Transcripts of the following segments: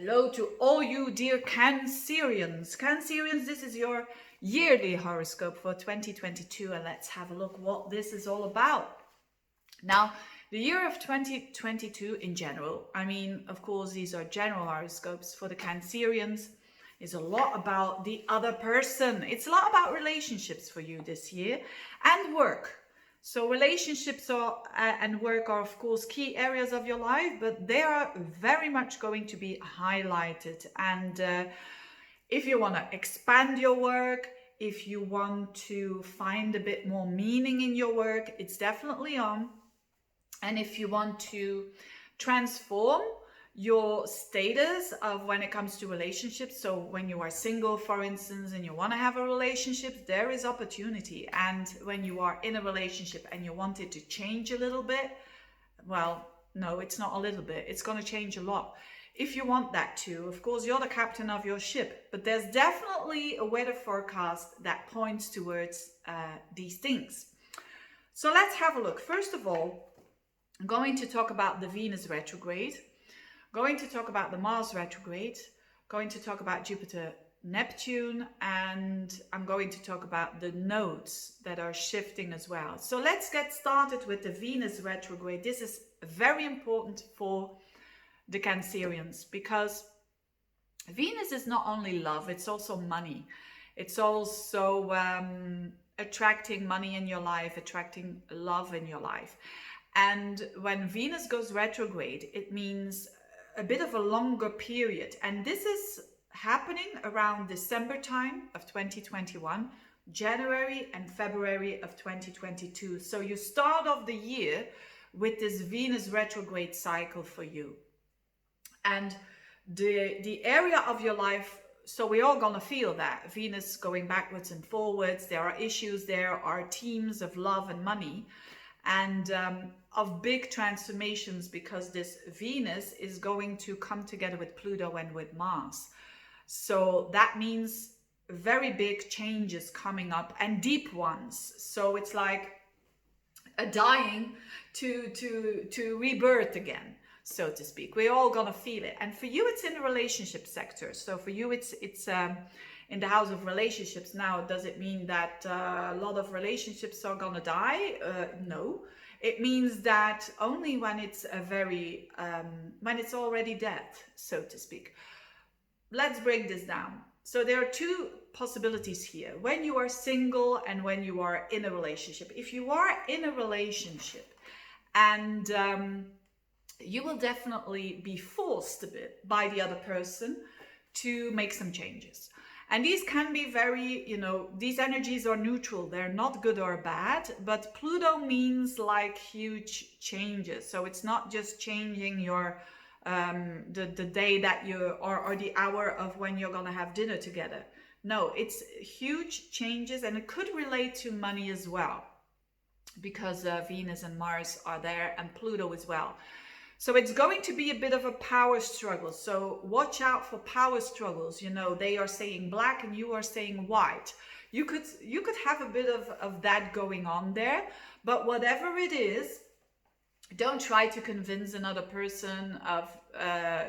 Hello to all you dear Cancerians. Cancerians, this is your yearly horoscope for 2022, and let's have a look what this is all about. Now, the year of 2022 in general, I mean, of course, these are general horoscopes for the Cancerians, is a lot about the other person. It's a lot about relationships for you this year and work. So relationships and work are, of course, key areas of your life, but they are very much going to be highlighted. And if you want to expand your work, if you want to find a bit more meaning in your work, it's definitely on. And if you want to transform your status of when it comes to relationships, so when you are single, for instance, and you want to have a relationship, there is opportunity. And when you are in a relationship and you want it to change a little bit, well, no, it's not a little bit, it's going to change a lot. If you want that to, of course, you're the captain of your ship, but there's definitely a weather forecast that points towards these things. So let's have a look. First of all, I'm going to talk about the Venus retrograde, going to talk about the Mars retrograde, going to talk about Jupiter, Neptune, and I'm going to talk about the nodes that are shifting as well. So let's get started with the Venus retrograde. This is very important for the Cancerians because Venus is not only love, it's also money. It's also attracting money in your life, attracting love in your life. And when Venus goes retrograde, it means a bit of a longer period. And this is happening around December time of 2021, January and February of 2022. So you start off the year with this Venus retrograde cycle for you. And the area of your life, so we're all gonna feel that. Venus going backwards and forwards, there are issues, there are themes of love and money. And of big transformations, because this Venus is going to come together with Pluto and with Mars. So that means very big changes coming up and deep ones. So it's like a dying to rebirth again, so to speak. We're all gonna feel it. And for you, it's in the relationship sector. So for you, it's in the house of relationships. Now, does it mean that a lot of relationships are gonna die? No. It means that only when it's when it's already dead, so to speak. Let's break this down. So there are two possibilities here. When you are single and when you are in a relationship. If you are in a relationship and you will definitely be forced a bit by the other person to make some changes. And these can be very, these energies are neutral. They're not good or bad, but Pluto means like huge changes. So it's not just changing your, the day that you, or the hour of when you're gonna have dinner together. No, it's huge changes, and it could relate to money as well, because Venus and Mars are there, and Pluto as well. So it's going to be a bit of a power struggle. So watch out for power struggles. They are saying black and you are saying white. You could have a bit of that going on there, but whatever it is, don't try to convince another person of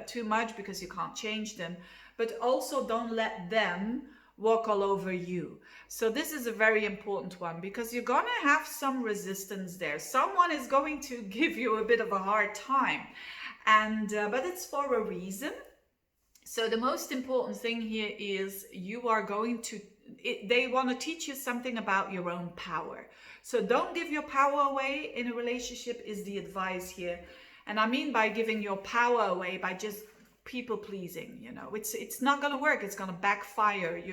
too much, because you can't change them, but also don't let them walk all over you. So this is a very important one, because you're gonna have some resistance there. Someone is going to give you a bit of a hard time, and but it's for a reason. So the most important thing here is you are going to, they want to teach you something about your own power. So don't give your power away in a relationship is the advice here. And I mean by giving your power away by just people pleasing, it's not going to work. It's going to backfire.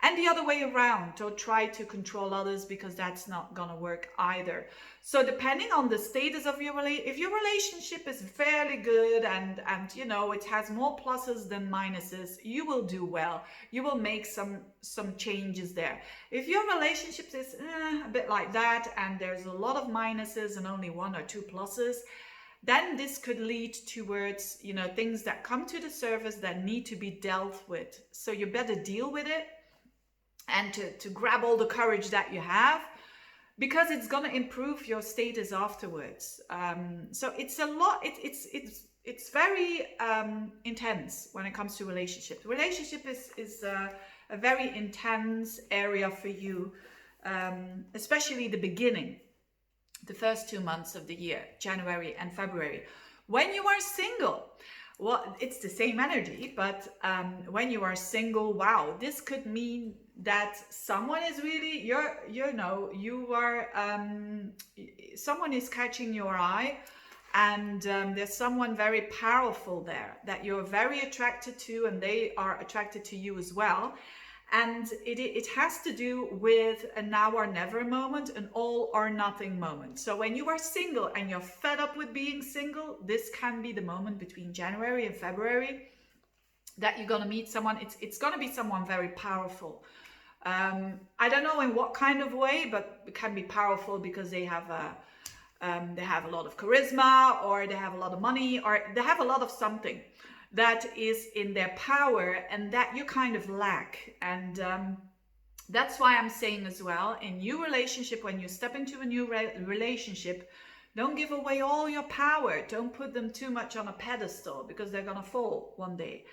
And the other way around, don't try to control others, because that's not going to work either. So depending on the status of your if your relationship is fairly good and it has more pluses than minuses, you will do well. You will make some changes there. If your relationship is a bit like that and there's a lot of minuses and only one or two pluses, then this could lead towards, things that come to the surface that need to be dealt with. So you better deal with it, and to grab all the courage that you have, because it's going to improve your status afterwards. So it's a lot, it's it's very intense when it comes to relationship. Relationship is a very intense area for you, especially the beginning, the first 2 months of the year, January and February. When you are single, well, it's the same energy, but when you are single, wow, this could mean that someone is really, someone is catching your eye, and there's someone very powerful there that you're very attracted to, and they are attracted to you as well. And it has to do with a now or never moment, an all or nothing moment. So when you are single and you're fed up with being single, this can be the moment between January and February that you're going to meet someone. It's going to be someone very powerful. I don't know in what kind of way, but it can be powerful because they have a lot of charisma, or they have a lot of money, or they have a lot of something that is in their power and that you kind of lack. And that's why I'm saying as well, in new relationship, when you step into a new relationship, don't give away all your power. Don't put them too much on a pedestal, because they're gonna fall one day.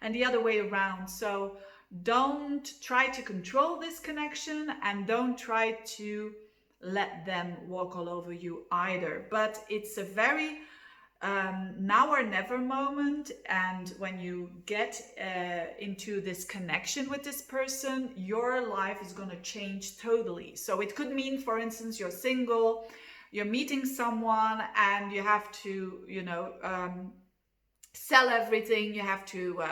And the other way around. So don't try to control this connection, and don't try to let them walk all over you either. But it's a very now or never moment, and when you get into this connection with this person, your life is going to change totally. So it could mean, for instance, you're single, you're meeting someone, and you have to, sell everything. You have to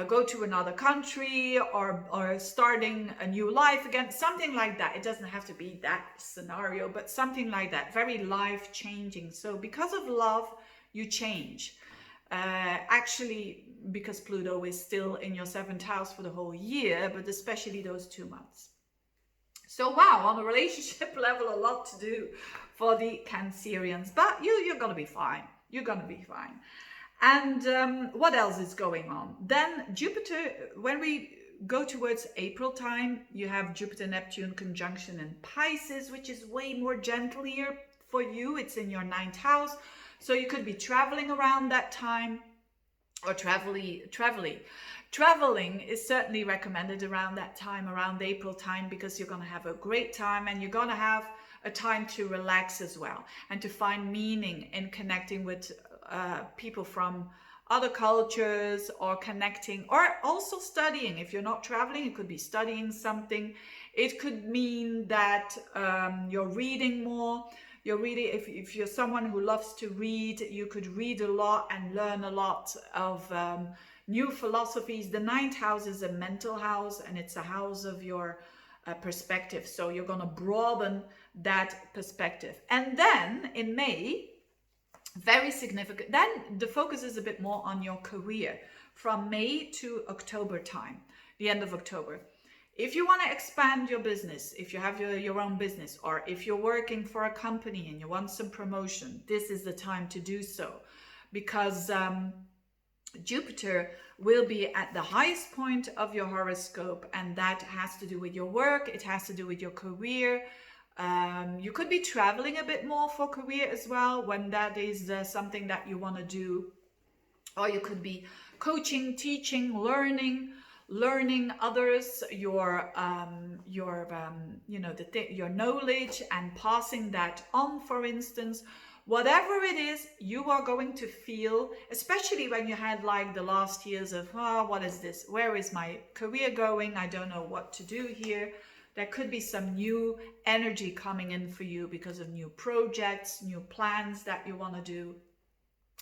go to another country, or starting a new life again, something like that. It doesn't have to be that scenario, but something like that, very life changing. So because of love, you change. Actually, because Pluto is still in your 7th house for the whole year, but especially those 2 months. So wow, on a relationship level, a lot to do for the Cancerians, but you're gonna be fine. You're gonna be fine. And what else is going on? Then Jupiter, when we go towards April time, you have Jupiter-Neptune conjunction in Pisces, which is way more gentler for you. It's in your 9th house. So you could be traveling around that time, or traveling is certainly recommended around that time, around April time, because you're going to have a great time, and you're going to have a time to relax as well, and to find meaning in connecting with people from other cultures, or connecting, or also studying. If you're not traveling, you could be studying something. It could mean that you're reading more. You're reading, if you're someone who loves to read, you could read a lot and learn a lot of new philosophies. The 9th house is a mental house, and it's a house of your perspective. So you're going to broaden that perspective. And then in May, very significant, then the focus is a bit more on your career from May to October time, the end of October. If you want to expand your business, if you have your own business, or if you're working for a company and you want some promotion, this is the time to do so, because Jupiter will be at the highest point of your horoscope, and that has to do with your work. It has to do with your career. You could be traveling a bit more for career as well, when that is something that you want to do. Or you could be coaching, teaching, learning others your knowledge, and passing that on, for instance. Whatever it is, you are going to feel, especially when you had like the last years of, what is this? Where is my career going? I don't know what to do here. There could be some new energy coming in for you because of new projects, new plans that you want to do.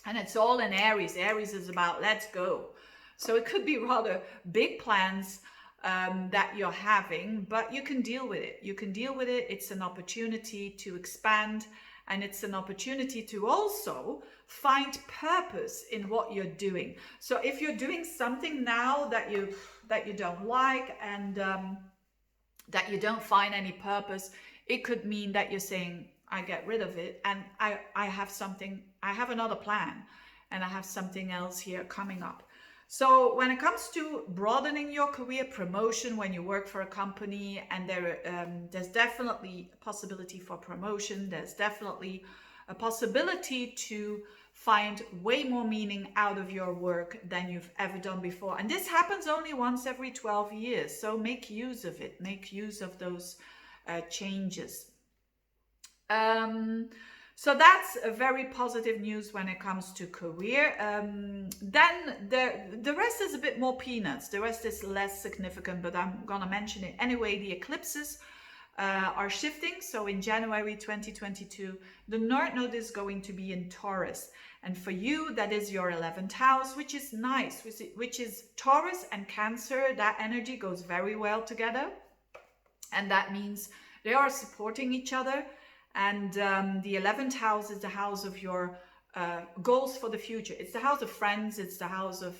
And it's all in Aries. Aries is about let's go. So it could be rather big plans that you're having, but you can deal with it. You can deal with it. It's an opportunity to expand, and it's an opportunity to also find purpose in what you're doing. So if you're doing something now that you don't like, and that you don't find any purpose, it could mean that you're saying, I get rid of it, and I have another plan, and I have something else here coming up. So when it comes to broadening your career, promotion, when you work for a company, and there's definitely a possibility for promotion, there's definitely a possibility to find way more meaning out of your work than you've ever done before. And this happens only once every 12 years. So make use of it. Make use of those changes. So that's a very positive news when it comes to career. Then the rest is a bit more peanuts. The rest is less significant, but I'm gonna mention it anyway. The eclipses are shifting. So in January 2022, the North Node is going to be in Taurus. And for you, that is your 11th house, which is nice, which is Taurus and Cancer. That energy goes very well together. And that means they are supporting each other. And the 11th house is the house of your goals for the future. It's the house of friends. It's the house of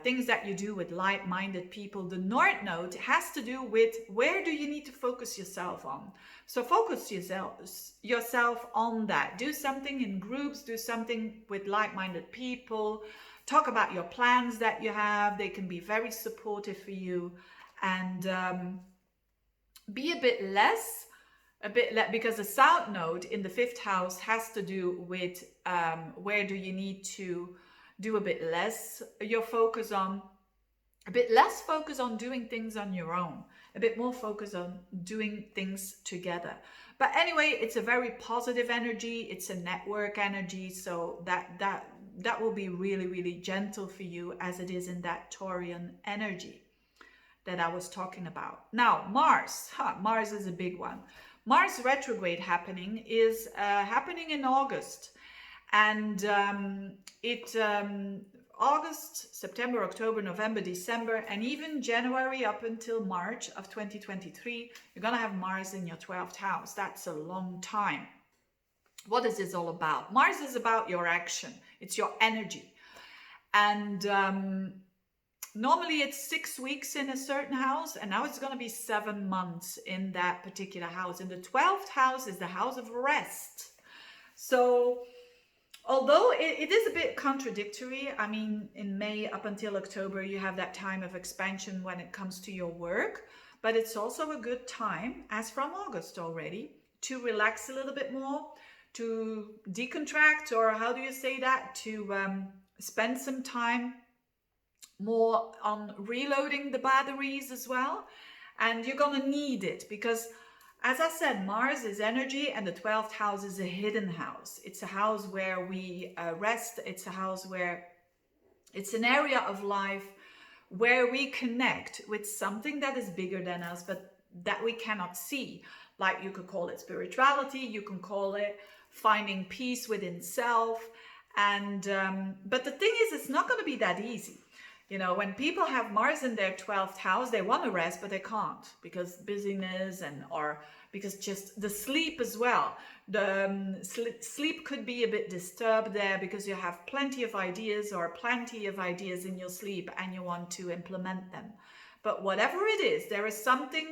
things that you do with like-minded people. The North Node has to do with where do you need to focus yourself on. So focus yourself on that. Do something in groups. Do something with like-minded people. Talk about your plans that you have. They can be very supportive for you. And be a bit less... because the South Node in the 5th house has to do with where do you need to do a bit less your focus on, a bit less focus on doing things on your own, a bit more focus on doing things together. But anyway, it's a very positive energy. It's a network energy. So that will be really, really gentle for you as it is in that Taurian energy that I was talking about. Now, Mars. Mars is a big one. Mars retrograde happening is happening in August, and August, September, October, November, December, and even January up until March of 2023, you're gonna have Mars in your 12th house. That's a long time. What is this all about? Mars is about your action. It's your energy, and normally it's 6 weeks in a certain house, and now it's going to be 7 months in that particular house. And the 12th house is the house of rest. So although it is a bit contradictory, I mean, in May up until October, you have that time of expansion when it comes to your work, but it's also a good time, as from August already, to relax a little bit more, to decontract, or how do you say that, to spend some time more on reloading the batteries as well. And you're gonna need it because, as I said, Mars is energy, and the 12th house is a hidden house. It's a house where we rest. It's a house where it's an area of life where we connect with something that is bigger than us, but that we cannot see. Like, you could call it spirituality, you can call it finding peace within self. And but the thing is, it's not going to be that easy. You know, when people have Mars in their 12th house, they want to rest, but they can't because busyness or because just the sleep as well. The sleep could be a bit disturbed there because you have plenty of ideas in your sleep and you want to implement them. But whatever it is, there is something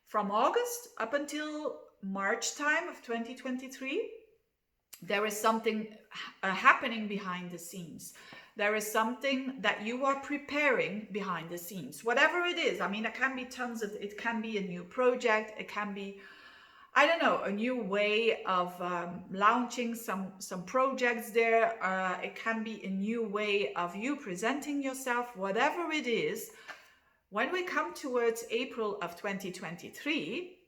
from August up until March time of 2023. There is something happening behind the scenes. There is something that you are preparing behind the scenes, whatever it is. I mean, it can be it can be a new project. It can be, I don't know, a new way of launching some projects there. It can be a new way of you presenting yourself, whatever it is. When we come towards April of 2023,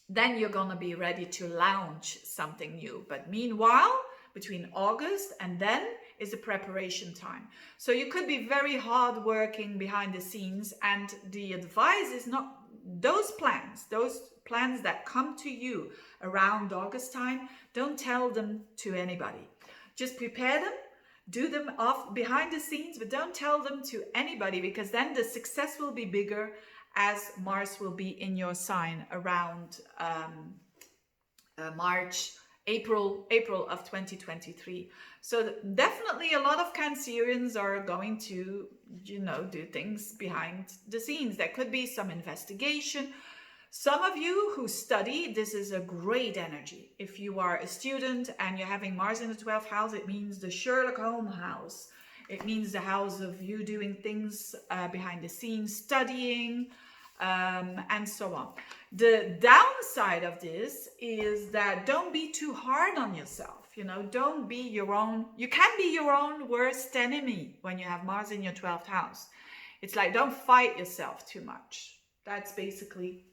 then you're gonna be ready to launch something new. But meanwhile, between August and then is the preparation time. So you could be very hard working behind the scenes, and the advice is not those plans that come to you around August time, don't tell them to anybody. Just prepare them, do them off behind the scenes, but don't tell them to anybody, because then the success will be bigger as Mars will be in your sign around April of 2023. So definitely a lot of Cancerians are going to, do things behind the scenes. There could be some investigation. Some of you who study, this is a great energy. If you are a student and you're having Mars in the 12th house, it means the Sherlock Holmes house. It means the house of you doing things behind the scenes, studying, and so on. The downside of this is that don't be too hard on yourself. You know, don't be your own, you can be your own worst enemy when you have Mars in your 12th house. It's like, don't fight yourself too much. That's basically,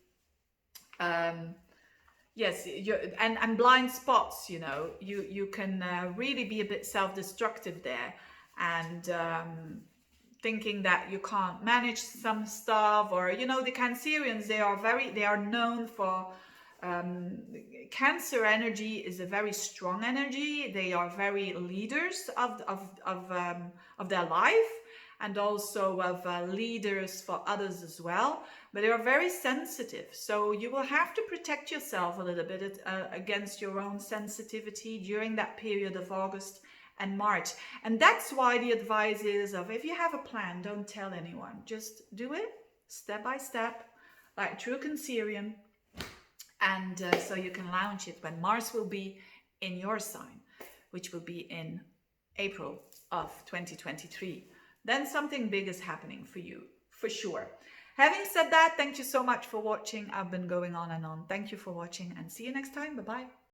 yes, and blind spots, you know, you can really be a bit self-destructive there, and thinking that you can't manage some stuff, or, you know, the Cancerians, they are known for, Cancer energy is a very strong energy. They are very leaders of their life, and also of leaders for others as well. But they are very sensitive, so you will have to protect yourself a little bit against your own sensitivity during that period of August and March. And that's why the advice is of, if you have a plan, don't tell anyone. Just do it step by step, like true Cancerian. And so you can launch it when Mars will be in your sign, which will be in April of 2023. Then something big is happening for you, for sure. Having said that, thank you so much for watching. I've been going on and on. Thank you for watching, and see you next time. Bye-bye.